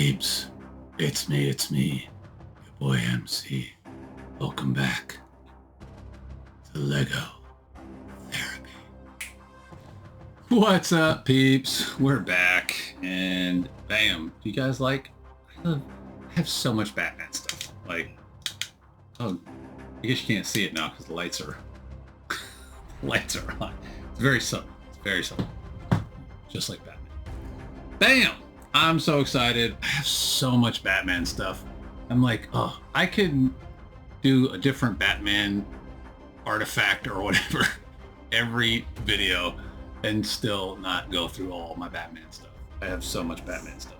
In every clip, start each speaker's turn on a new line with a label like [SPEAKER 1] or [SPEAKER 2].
[SPEAKER 1] peeps, it's me, your boy MC. Welcome back to Lego Therapy. What's up, peeps? We're back, and bam! Do you guys like? I have so much Batman stuff. Like, oh, I guess you can't see it now because the lights are on. It's very subtle. It's very subtle, just like Batman. Bam! I'm so excited. I have so much Batman stuff. I'm like, oh, I could do a different Batman artifact or whatever every video and still not go through all my Batman stuff. I have so much Batman stuff.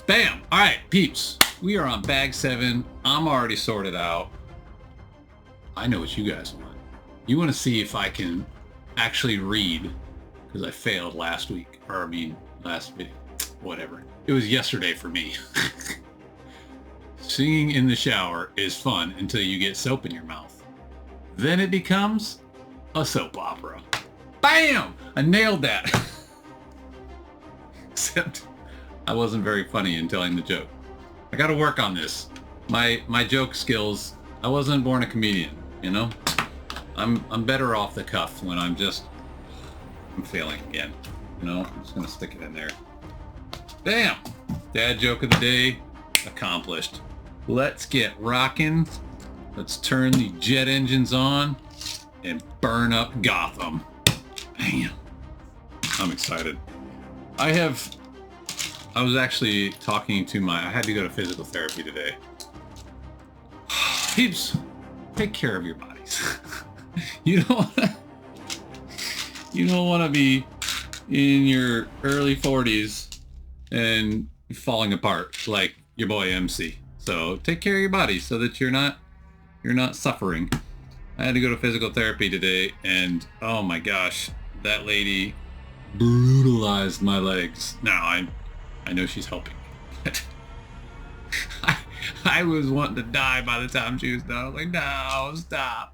[SPEAKER 1] Bam! All right, peeps. We are on bag 7. I'm already sorted out. I know what you guys want. You want to see if I can actually read, because I failed last week, or I mean last video. Whatever. It was yesterday for me. Singing in the shower is fun until you get soap in your mouth. Then it becomes a soap opera. Bam! I nailed that. Except I wasn't very funny in telling the joke. I got to work on this. My joke skills. I wasn't born a comedian, you know? I'm better off the cuff when I'm failing again. You know, I'm just gonna stick it in there. Bam! Dad joke of the day accomplished. Let's get rocking. Let's turn the jet engines on and burn up Gotham. Bam! I'm excited. I was actually talking to I had to go to physical therapy today. Peeps, take care of your bodies. You don't want to be in your early 40s and falling apart like your boy MC. So take care of your body so that you're not suffering. I had to go to physical therapy today, and oh my gosh, that lady brutalized my legs. Now I know she's helping me, but I was wanting to die by the time she was done. I was like, no, stop.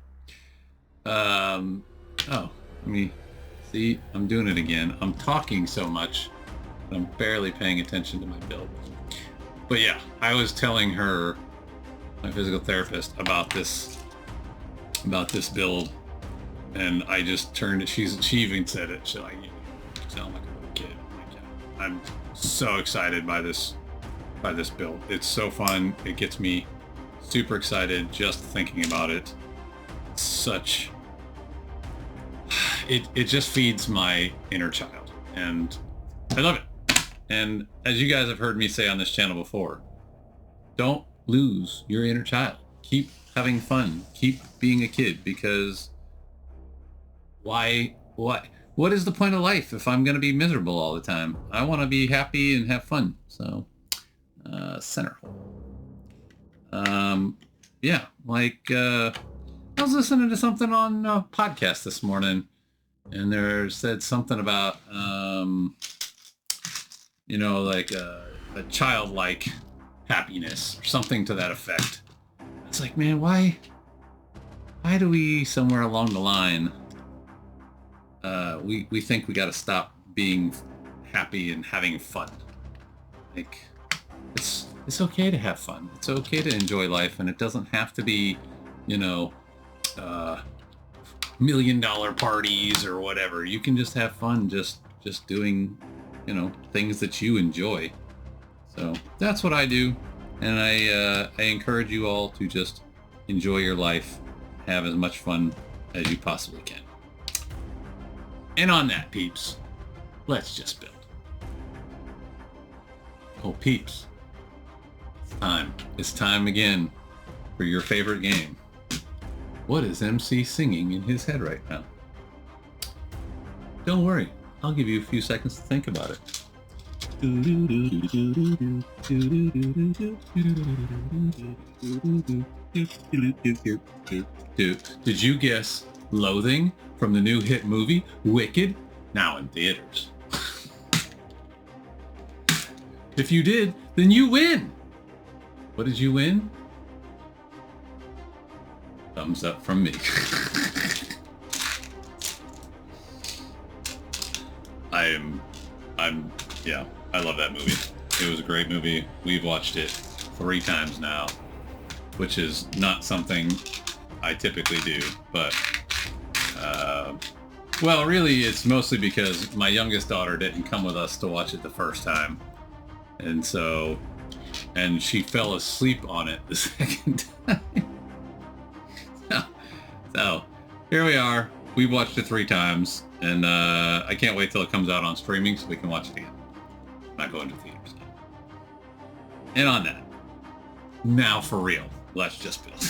[SPEAKER 1] Oh, let me see. I'm doing it again. I'm talking so much. I'm barely paying attention to my build. But yeah, I was telling her, my physical therapist, about this build, and I just turned it. She even said it. She's like, you sound like a little kid. I'm like, yeah. I'm so excited by this build. It's so fun. It gets me super excited just thinking about it. It just feeds my inner child, and I love it. And as you guys have heard me say on this channel before, don't lose your inner child. Keep having fun. Keep being a kid, because what is the point of life if I'm going to be miserable all the time? I want to be happy and have fun. So, center hole. Yeah, like, I was listening to something on a podcast this morning, and there said something about, like a childlike happiness or something to that effect. It's like, man, why do we somewhere along the line, we think we got to stop being happy and having fun? Like, it's okay to have fun. It's okay to enjoy life, and it doesn't have to be, $1 million parties or whatever. You can just have fun just doing, things that you enjoy. So that's what I do, and I encourage you all to just enjoy your life, have as much fun as you possibly can. And on that, peeps, let's just build. Oh, peeps, it's time again for your favorite game. What is MC singing in his head right now? Don't worry, I'll give you a few seconds to think about it. Did you guess Loathing from the new hit movie Wicked, now in theaters? If you did, then you win. What did you win? Thumbs up from me. Yeah, I love that movie. It was a great movie. We've watched it 3 times now, which is not something I typically do, but well, really, it's mostly because my youngest daughter didn't come with us to watch it the first time, and she fell asleep on it the second time. So here we are. We've watched it 3 times, and I can't wait till it comes out on streaming so we can watch it again. I'm not going to theaters. And on that, now for real, let's just build.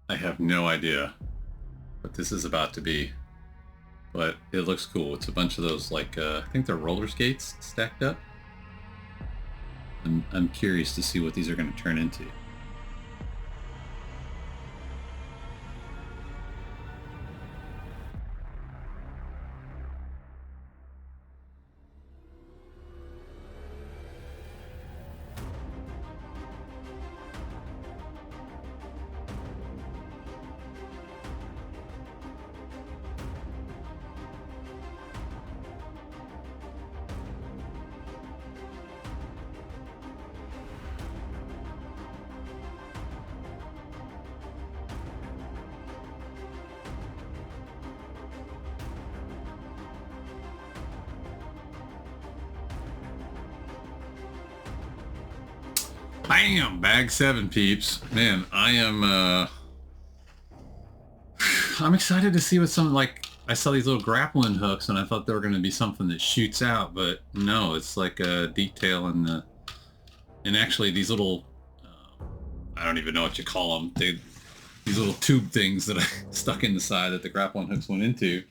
[SPEAKER 1] I have no idea what this is about to be, but it looks cool. It's a bunch of those, like, I think they're roller skates stacked up. I'm curious to see what these are going to turn into. Bam! Bag 7, peeps. Man, I'm excited to see what some, like, I saw these little grappling hooks and I thought they were going to be something that shoots out, but no, it's like a detail and actually these little, I don't even know what you call them. These little tube things that I stuck in the side that the grappling hooks went into.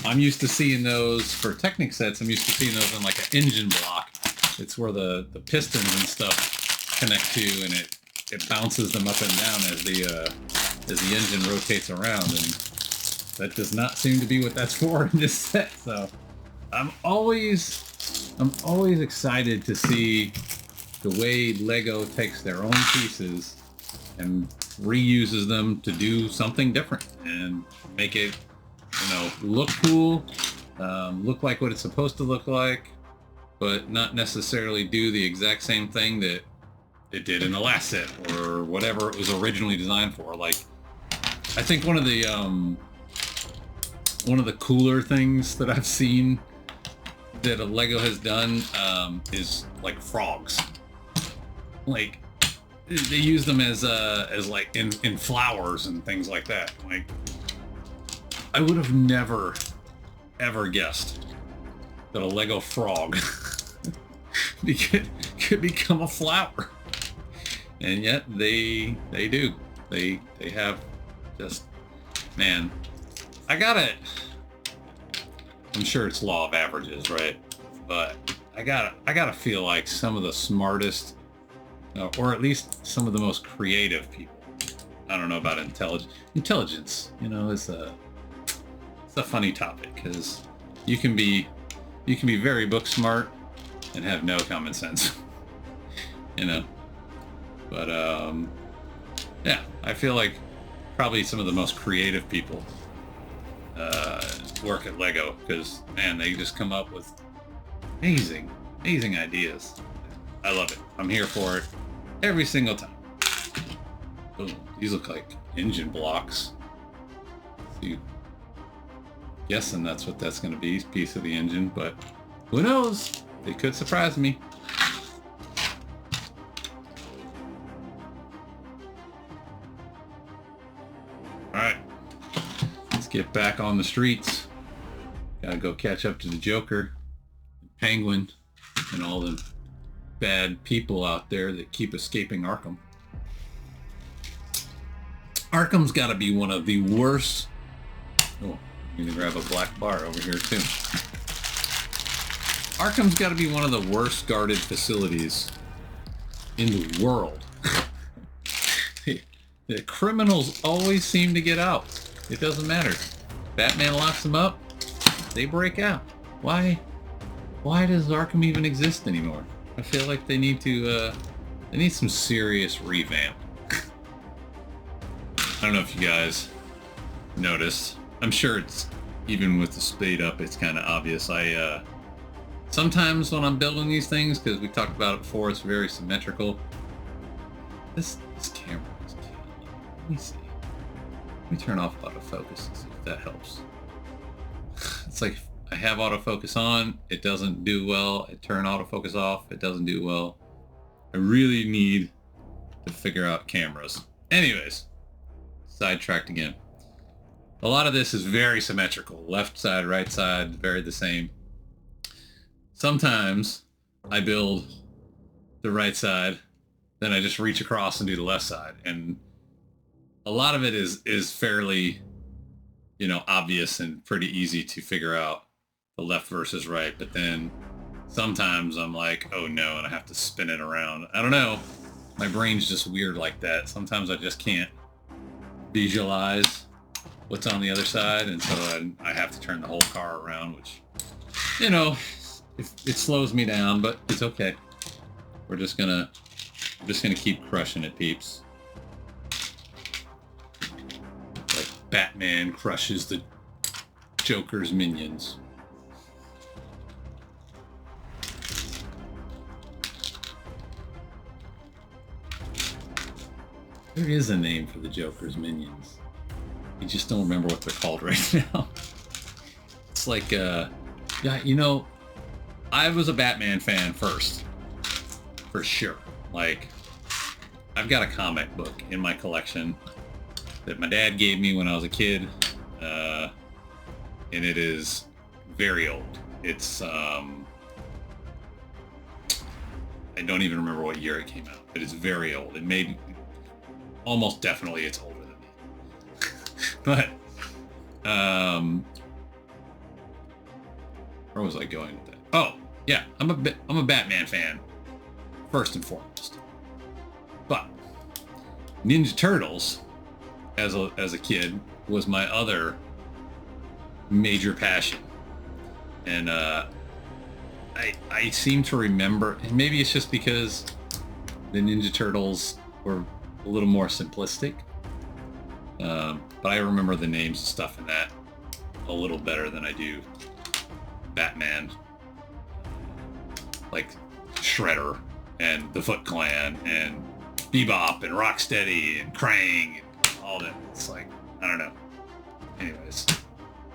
[SPEAKER 1] I'm used to seeing those for Technic sets. I'm used to seeing those in like an engine block. It's where the pistons and stuff connect to, and it bounces them up and down as the engine rotates around, and that does not seem to be what that's for in this set. So I'm always excited to see the way Lego takes their own pieces and reuses them to do something different and make it, look cool, look like what it's supposed to look like, but not necessarily do the exact same thing that it did in the last set or whatever it was originally designed for. Like, I think one of the cooler things that I've seen that a Lego has done is like frogs. Like, they use them as like in flowers and things like that. Like, I would have never ever guessed that a Lego frog could become a flower. And yet they do. They have just, man, I gotta, I'm sure it's law of averages, right? But I gotta feel like some of the smartest, or at least some of the most creative people. I don't know about intelligence. It's a funny topic because you can be very book smart and have no common sense. But yeah, I feel like probably some of the most creative people work at Lego because, man, they just come up with amazing ideas. I love it. I'm here for it every single time. Boom. These look like engine blocks. See, guessing that's what that's going to be, piece of the engine, but who knows? They could surprise me. Alright, let's get back on the streets. Gotta go catch up to the Joker, Penguin, and all the bad people out there that keep escaping Arkham. Arkham's gotta be one of the worst... Oh, I'm gonna grab a black bar over here too. Arkham's gotta be one of the worst guarded facilities in the world. The criminals always seem to get out. It doesn't matter. Batman locks them up, they break out. Why does Arkham even exist anymore? I feel like they need some serious revamp. I don't know if you guys noticed. I'm sure it's, even with the speed up, it's kind of obvious. I Sometimes when I'm building these things, because we talked about it before, it's very symmetrical. This camera is killing me. Let me see. Let me turn off autofocus and see if that helps. It's like I have autofocus on, it doesn't do well. I turn autofocus off, it doesn't do well. I really need to figure out cameras. Anyways, sidetracked again. A lot of this is very symmetrical. Left side, right side, very the same. Sometimes I build the right side, then I just reach across and do the left side. And a lot of it is fairly, obvious and pretty easy to figure out the left versus right. But then sometimes I'm like, oh no, and I have to spin it around. I don't know. My brain's just weird like that. Sometimes I just can't visualize what's on the other side, and so I have to turn the whole car around, which, it slows me down, but it's okay. We're just gonna keep crushing it, peeps. Like Batman crushes the Joker's minions. There is a name for the Joker's minions. I just don't remember what they're called right now. It's like, I was a Batman fan first, for sure. Like, I've got a comic book in my collection that my dad gave me when I was a kid, and it is very old. It's, I don't even remember what year it came out, but it's very old. It made, almost definitely it's older than me. But, where was I going with that? Oh, yeah, I'm a Batman fan, first and foremost. But Ninja Turtles, as a kid, was my other major passion. And I seem to remember, and maybe it's just because the Ninja Turtles were a little more simplistic. But I remember the names and stuff in that a little better than I do Batman. Like Shredder and the Foot Clan and Bebop and Rocksteady and Krang and all that. It's like, I don't know. Anyways,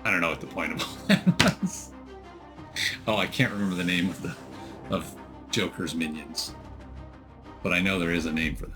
[SPEAKER 1] I don't know what the point of all that was. Oh, I can't remember the name of Joker's minions. But I know there is a name for them.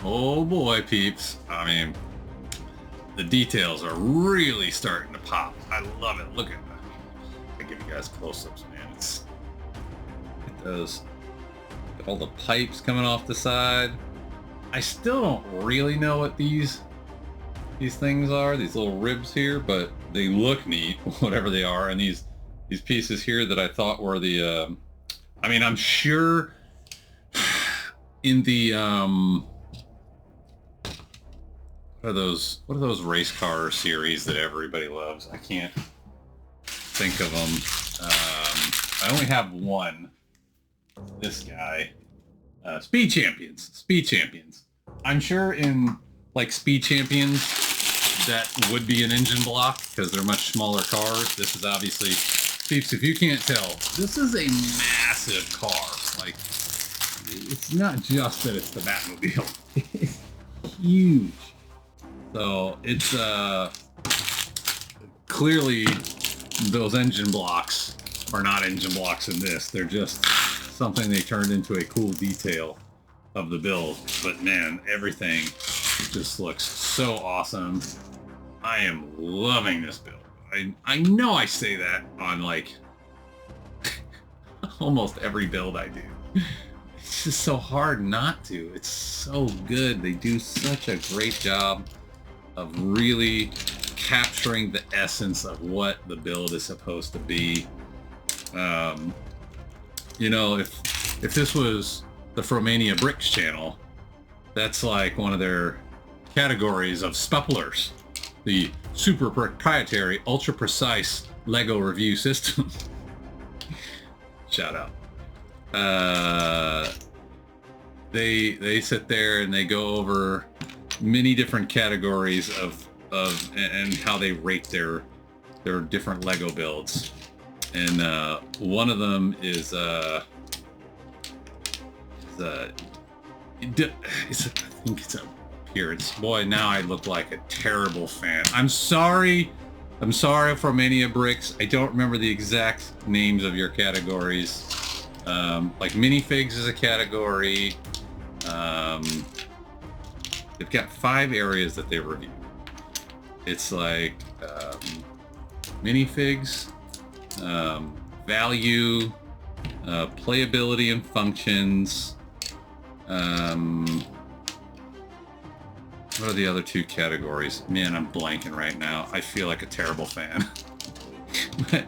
[SPEAKER 1] Oh boy, peeps. I mean, the details are really starting to pop. I love it. Look at that. I give you guys close-ups, man. It does. All the pipes coming off the side. I still don't really know what these things are, these little ribs here, but they look neat, whatever they are. And these pieces here that I thought were the, I mean, I'm sure in the what are those race car series that everybody loves? I can't think of them. I only have one. This guy, Speed Champions. I'm sure in like Speed Champions that would be an engine block because they're much smaller cars. This is obviously, peeps, if you can't tell, this is a massive car. Like, it's not just that it's the Batmobile. It's huge. So it's clearly those engine blocks are not engine blocks in this. They're just something they turned into a cool detail of the build. But man, everything just looks so awesome. I am loving this build. I know I say that on like almost every build I do. It's just so hard not to. It's so good. They do such a great job of really capturing the essence of what the build is supposed to be. You know, if this was the Fromania Bricks channel, that's like one of their categories of spepplers, the super proprietary, ultra precise Lego review system. Shout out. They sit there and they go over many different categories of and how they rate their different Lego builds. And one of them is I think it's appearance. Boy, now I look like a terrible fan. I'm sorry for Mania Bricks. I don't remember the exact names of your categories. Like minifigs is a category. They've got 5 areas that they review. It's like minifigs, value, playability and functions. What are the other 2 categories? Man, I'm blanking right now. I feel like a terrible fan. But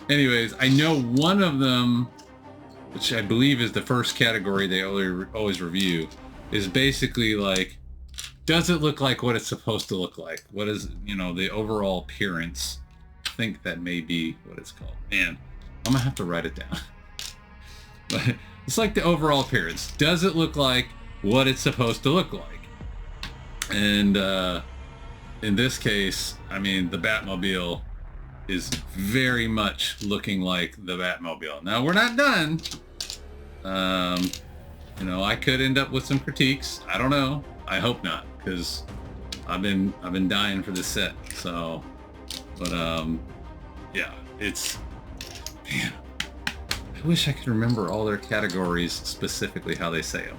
[SPEAKER 1] anyways, I know one of them, which I believe is the first category they always review, is basically like, does it look like what it's supposed to look like? What is, you know, the overall appearance? I think that may be what it's called. Man, I'm gonna have to write it down. But it's like the overall appearance. Does it look like what it's supposed to look like? And in this case, I mean, the Batmobile is very much looking like the Batmobile. Now, we're not done. You know, I could end up with some critiques. I don't know. I hope not, because I've been dying for this set. So, but yeah, it's, man, I wish I could remember all their categories specifically how they say them.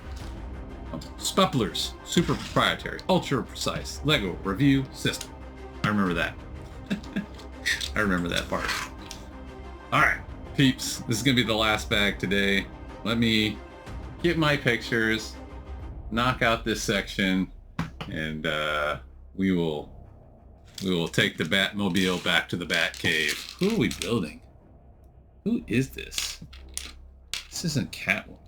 [SPEAKER 1] Spepplers, super proprietary, ultra precise Lego review system. I remember that. I remember that part. All right, peeps, this is gonna be the last bag today. Let me get my pictures, knock out this section, and we will take the Batmobile back to the Batcave. Who are we building? Who is this? This isn't Catwoman.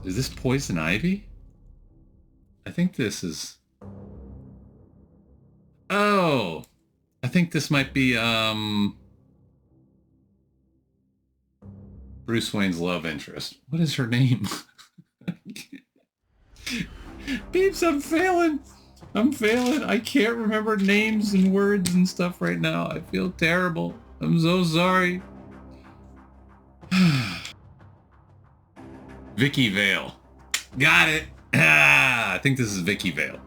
[SPEAKER 1] Is this Poison Ivy? I think this is... Oh! I think this might be, Bruce Wayne's love interest. What is her name? Peeps, I'm failing! I can't remember names and words and stuff right now. I feel terrible. I'm so sorry. Vicky Vale. Got it. I think this is Vicky Vale.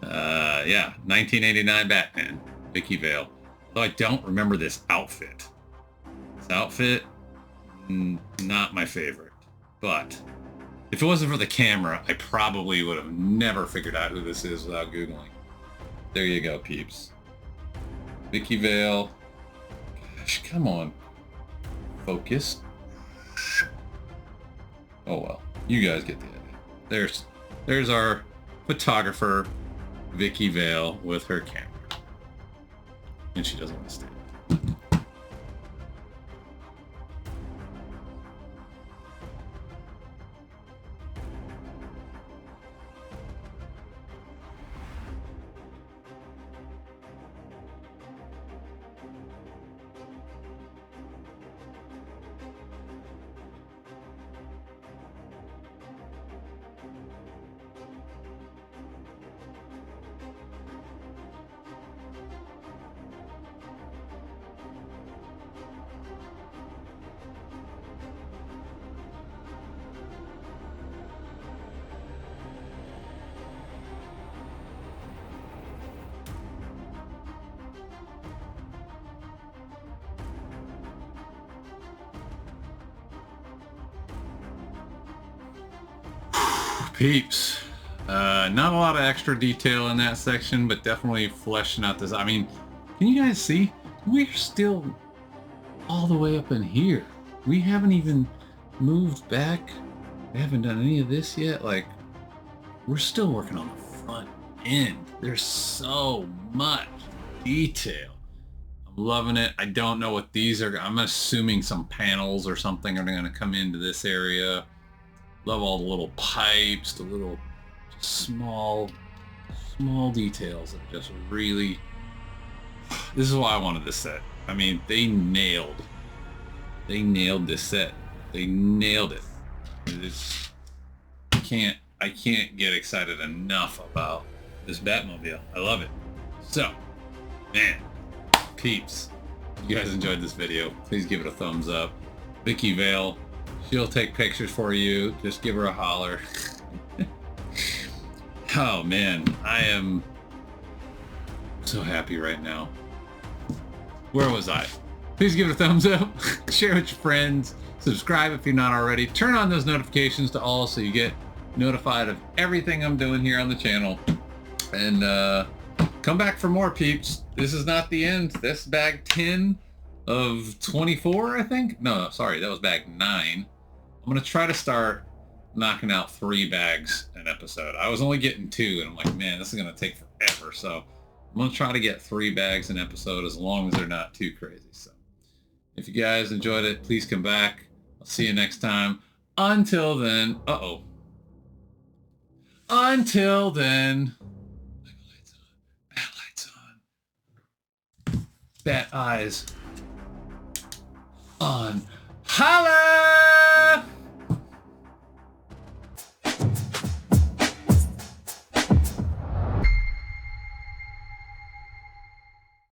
[SPEAKER 1] Yeah, 1989 Batman. Vicky Vale. Though I don't remember this outfit. This outfit, not my favorite. But if it wasn't for the camera, I probably would have never figured out who this is without Googling. There you go, peeps. Vicky Vale. Gosh, come on. Focus. Oh well, you guys get the idea. There's our photographer, Vicky Vale, with her camera. And she doesn't want to stand. Peeps, not a lot of extra detail in that section, but definitely fleshing out this. I mean, can you guys see? We're still all the way up in here. We haven't even moved back. We haven't done any of this yet. Like, we're still working on the one end. There's so much detail. I'm loving it. I don't know what these are. I'm assuming some panels or something are going to come into this area. Love all the little pipes, the little small details that just really... This is why I wanted this set. I mean, they nailed this set. They nailed it. It's, I can't get excited enough about this Batmobile. I love it. So, man, peeps, if you guys enjoyed this video, please give it a thumbs up. Vicky Vale, she'll take pictures for you. Just give her a holler. Oh man, I am so happy right now. Where was I? Please give it a thumbs up, share with your friends, subscribe if you're not already, turn on those notifications to all so you get notified of everything I'm doing here on the channel. And come back for more, peeps. This is not the end. This is bag 10 of 24, I think. No, sorry, that was bag 9. I'm gonna try to start knocking out 3 bags an episode. I was only getting 2, and I'm like, man, this is gonna take forever. So I'm gonna try to get 3 bags an episode as long as they're not too crazy. So if you guys enjoyed it, please come back. I'll see you next time. Until then, until then, bat lights on, bat eyes on. Holla!